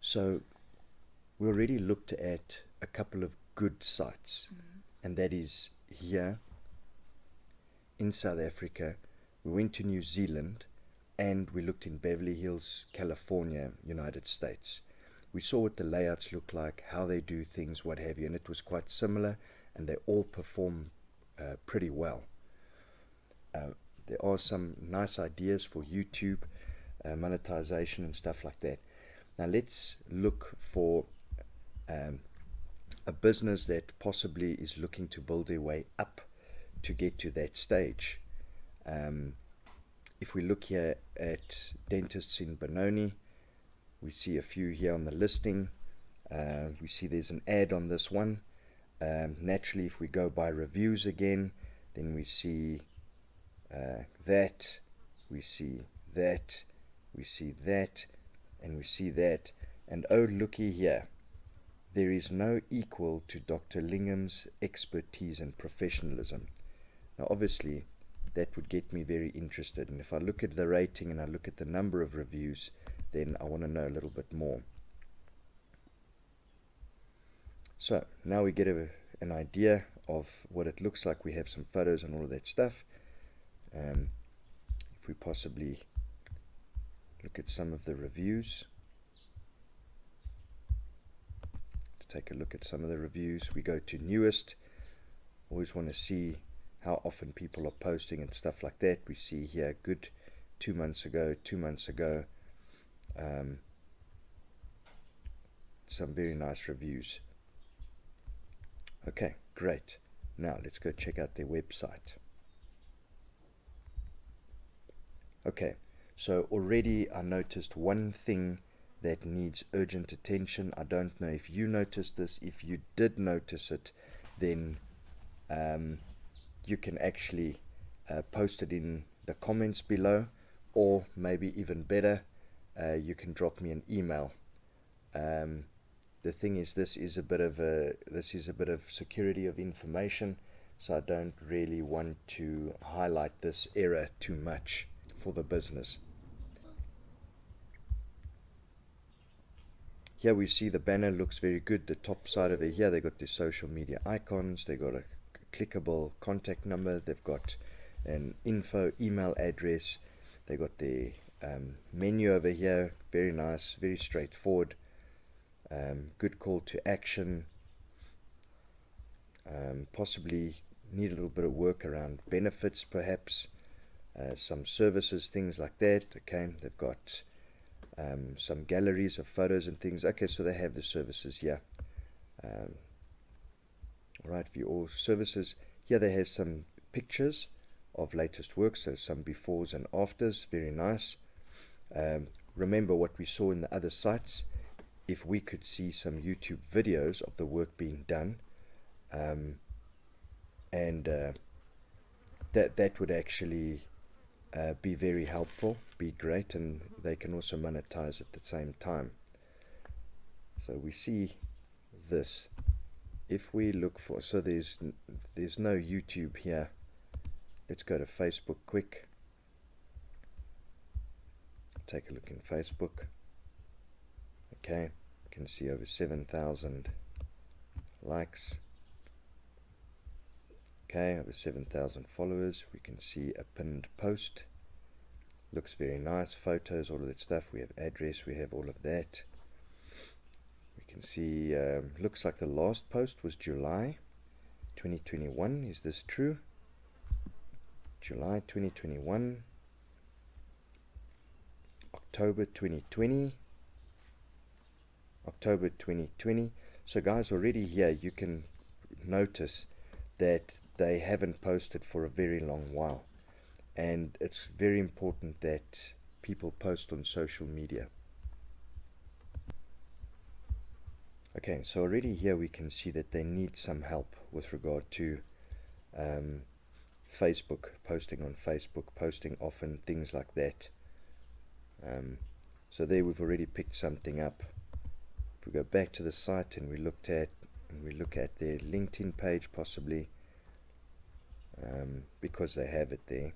So we already looked at a couple of good sites, and that is here in South Africa. We went to New Zealand, and we looked in Beverly Hills, California, United States. We saw what the layouts look like, how they do things, what have you, and it was quite similar, and they all perform pretty well. There are some nice ideas for YouTube, monetization and stuff like that. Now let's look for a business that possibly is looking to build their way up to get to that stage. If we look here at dentists in Benoni, we see a few here on the listing. We see there's an ad on this one. Naturally, if we go by reviews again, then we see that, we see that, we see that, and we see that. And oh, looky here. There is no equal to Dr. Lingham's expertise and professionalism. Now, obviously, that would get me very interested. And if I look at the rating and I look at the number of reviews, then I want to know a little bit more. So now we get an idea of what it looks like. We have some photos and all of that stuff. If we possibly look at some of the reviews, let's take a look at some of the reviews. We go to newest. Always want to see how often people are posting and stuff like that. We see here good 2 months ago, 2 months ago. Some very nice reviews. Okay, great. Now let's go check out their website. Okay, so already I noticed one thing that needs urgent attention. I don't know if you noticed this. If you did notice it, then you can actually post it in the comments below, or maybe even better, you can drop me an email. The thing is, this is a bit of security of information, so I don't really want to highlight this error too much for the business. Here we see the banner looks very good. The top side over here, they got their social media icons, they got a clickable contact number, they've got an info email address, they got their menu over here, very nice, very straightforward. Good call to action. Possibly need a little bit of work around benefits, perhaps some services, things like that. Okay, they've got some galleries of photos and things. Okay, so they have the services here. Right, view all services. Here they have some pictures of latest work, so some befores and afters. Very nice. Remember what we saw in the other sites. If we could see some YouTube videos of the work being done, that would actually be very helpful, be great, and they can also monetize at the same time. So we see this. If we look for, so there's no YouTube here. Let's go to Facebook quick. Take a look in Facebook. Okay, you can see over 7,000 likes. Okay, over 7,000 followers. We can see a pinned post. Looks very nice. Photos, all of that stuff. We have address, we have all of that. We can see, looks like the last post was July 2021. Is this true? July 2021. October 2020. October 2020. So guys, already here you can notice that they haven't posted for a very long while, and it's very important that people post on social media. Okay, so already here we can see that they need some help with regard to Facebook, posting on Facebook, posting often, things like that. So there we've already picked something up. If we go back to the site and we look at their LinkedIn page, possibly, because they have it there.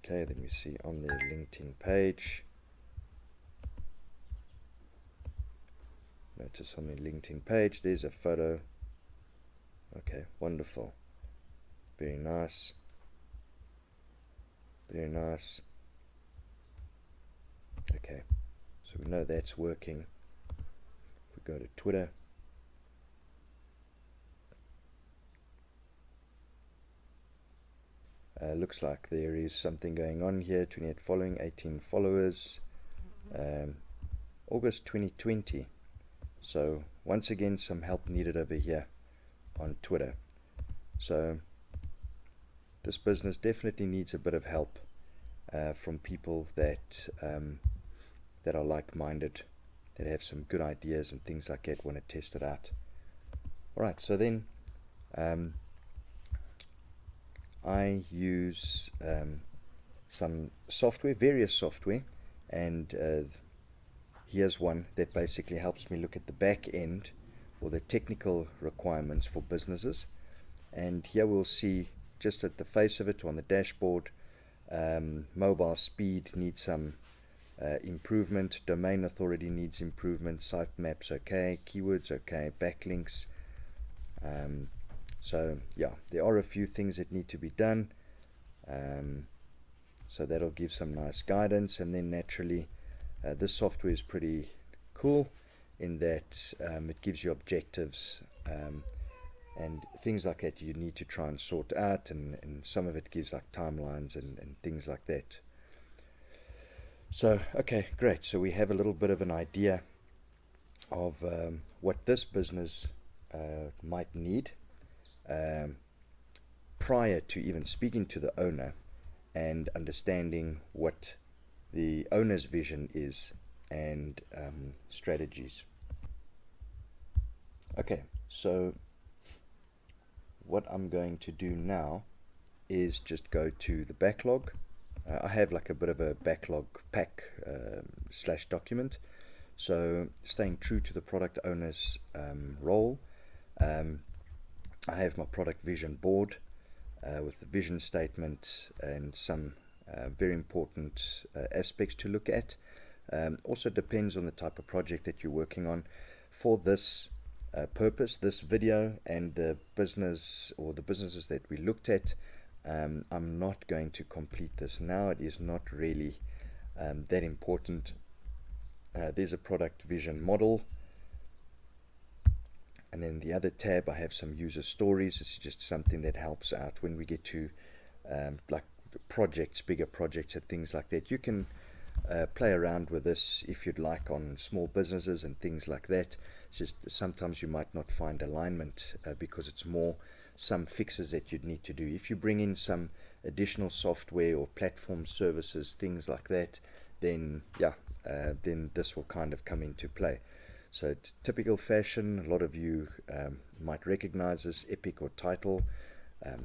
Okay, then we see on their LinkedIn page. Notice on the LinkedIn page there's a photo. Okay, wonderful. Very nice. Very nice. Okay, so we know that's working. If we go to Twitter, looks like there is something going on here. 28 following, 18 followers. August 2020. So once again, some help needed over here on Twitter. So this business definitely needs a bit of help from people that that are like-minded, that have some good ideas and things like that, want to test it out. All right, so then I use some software, various software, and here's one that basically helps me look at the back end or the technical requirements for businesses. And here we'll see just at the face of it on the dashboard, mobile speed needs some improvement, domain authority needs improvement, sitemaps okay, keywords okay, backlinks. So yeah, there are a few things that need to be done. So that'll give some nice guidance. And then naturally, this software is pretty cool in that it gives you objectives and things like that you need to try and sort out, and some of it gives like timelines and things like that. So okay, great. So we have a little bit of an idea of what this business might need prior to even speaking to the owner and understanding what the owner's vision is and strategies. Okay, so what I'm going to do now is just go to the backlog. I have like a bit of a backlog pack slash document. So staying true to the product owner's role, I have my product vision board with the vision statement and some very important aspects to look at. Also depends on the type of project that you're working on. For this purpose, this video and the business or the businesses that we looked at, I'm not going to complete this now. It is not really that important. There's a product vision model, and then the other tab I have some user stories. It's just something that helps out when we get to like projects, bigger projects and things like that. You can play around with this if you'd like on small businesses and things like that. It's just sometimes you might not find alignment because it's more some fixes that you'd need to do. If you bring in some additional software or platform services, things like that, then yeah, then this will kind of come into play. So typical fashion, a lot of you might recognize this, epic or title,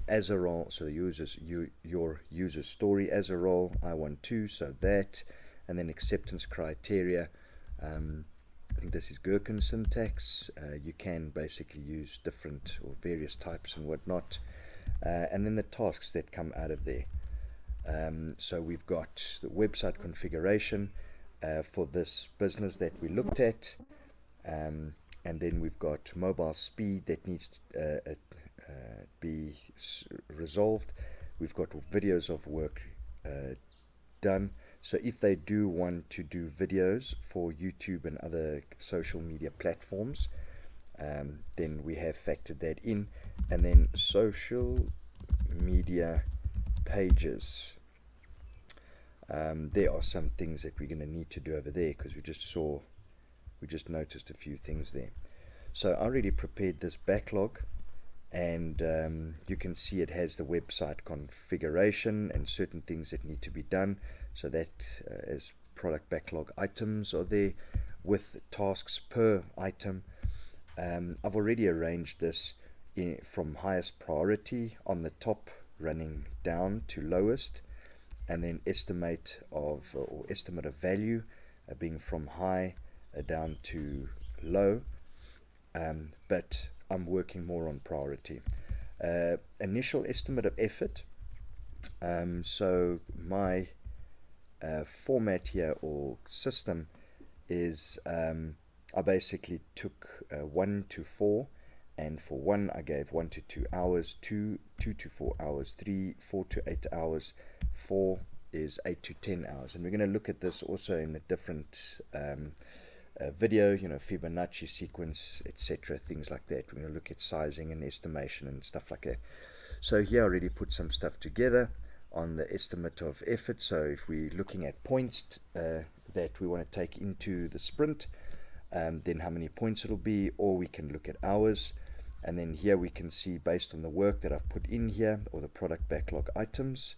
as a role, so the your user story as a role, I want to, so that, and then acceptance criteria. I think this is Gherkin syntax. You can basically use different or various types and whatnot, and then the tasks that come out of there. So we've got the website configuration for this business that we looked at, and then we've got mobile speed that needs to be resolved. We've got videos of work done. So if they do want to do videos for YouTube and other social media platforms, then we have factored that in. And then social media pages. There are some things that we're going to need to do over there because we just noticed a few things there. So I already prepared this backlog, and you can see it has the website configuration and certain things that need to be done. So that as product backlog items are there with tasks per item. I've already arranged this from highest priority on the top running down to lowest, and then estimate of value being from high down to low, but I'm working more on priority. Initial estimate of effort So my format here or system is I basically took 1 to 4, and for 1 I gave 1 to 2 hours, 2 to 4 hours, 3 4 to 8 hours, 4 is 8 to 10 hours. And we're going to look at this also in a different video, you know, Fibonacci sequence, etc., things like that. We're going to look at sizing and estimation and stuff like that. So here I already put some stuff together on the estimate of effort. So if we're looking at points that we want to take into the sprint, then how many points it'll be, or we can look at hours. And then here we can see, based on the work that I've put in here, or the product backlog items,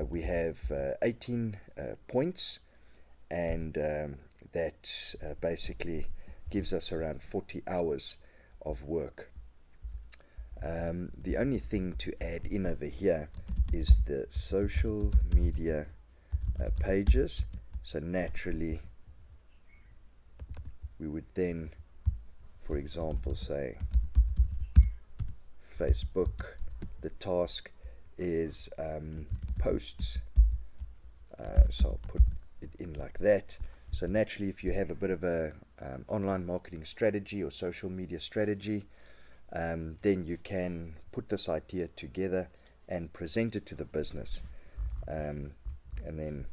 we have 18 points, and that basically gives us around 40 hours of work. The only thing to add in over here is the social media pages. So naturally we would then, for example, say Facebook, the task is posts, so I'll put it in like that. So naturally, if you have a bit of a online marketing strategy or social media strategy, then you can put this idea together and present it to the business, and then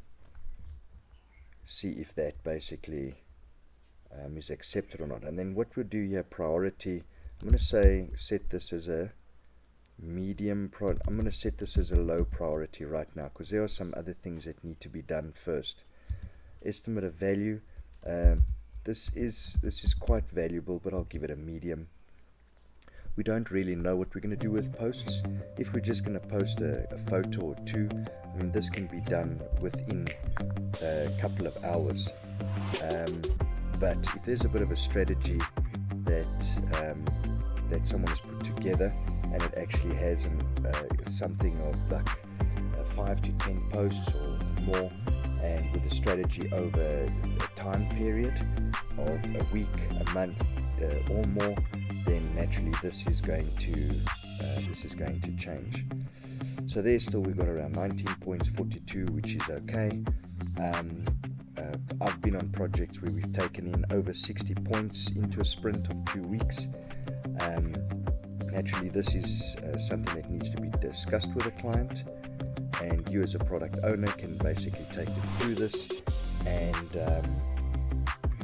see if that basically is accepted or not. And then what we'll do here, priority, I'm going to say set this as a medium I'm going to set this as a low priority right now, because there are some other things that need to be done first. Estimate of value, this is quite valuable, but I'll give it a medium. We don't really know what we're going to do with posts. If we're just going to post a photo or two, I mean, this can be done within a couple of hours. But if there's a bit of a strategy that someone has put together, and it actually has something of like 5 to 10 posts or more, and with a strategy over a time period of a week, a month, or more, then naturally this is going to change. So there still we've got around 19 points, 42, which is okay. I've been on projects where we've taken in over 60 points into a sprint of 2 weeks. Naturally, this is something that needs to be discussed with a client, and you as a product owner can basically take it through this, and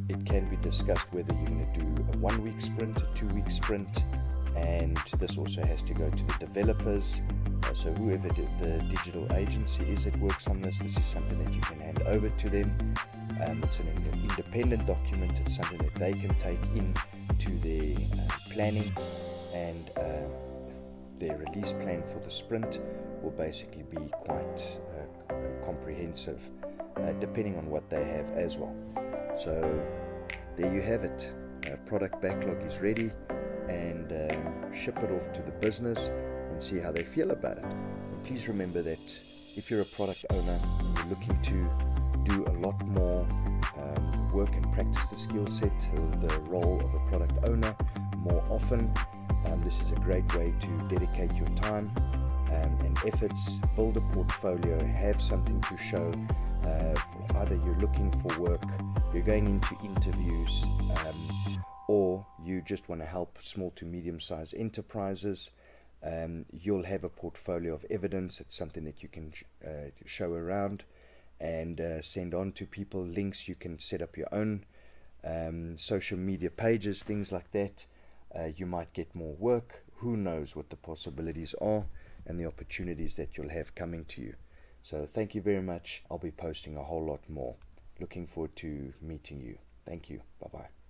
it can be discussed whether you're going to do a 1-week sprint, a 2-week sprint, and this also has to go to the developers. So whoever the digital agency is that works on this is something that you can hand over to them. It's an independent document. It's something that they can take in to their planning, and their release plan for the sprint will basically be quite comprehensive, depending on what they have as well. So there you have it. Product backlog is ready, and ship it off to the business and see how they feel about it. And please remember that if you're a product owner and you're looking to do a lot more work and practice the skill set or the role of a product owner more often, this is a great way to dedicate your time and efforts, build a portfolio, have something to show. Either you're looking for work, you're going into interviews, or you just want to help small to medium-sized enterprises. You'll have a portfolio of evidence. It's something that you can show around and send on to people. Links, you can set up your own social media pages, things like that. You might get more work. Who knows what the possibilities are and the opportunities that you'll have coming to you. So thank you very much. I'll be posting a whole lot more. Looking forward to meeting you. Thank you. Bye-bye.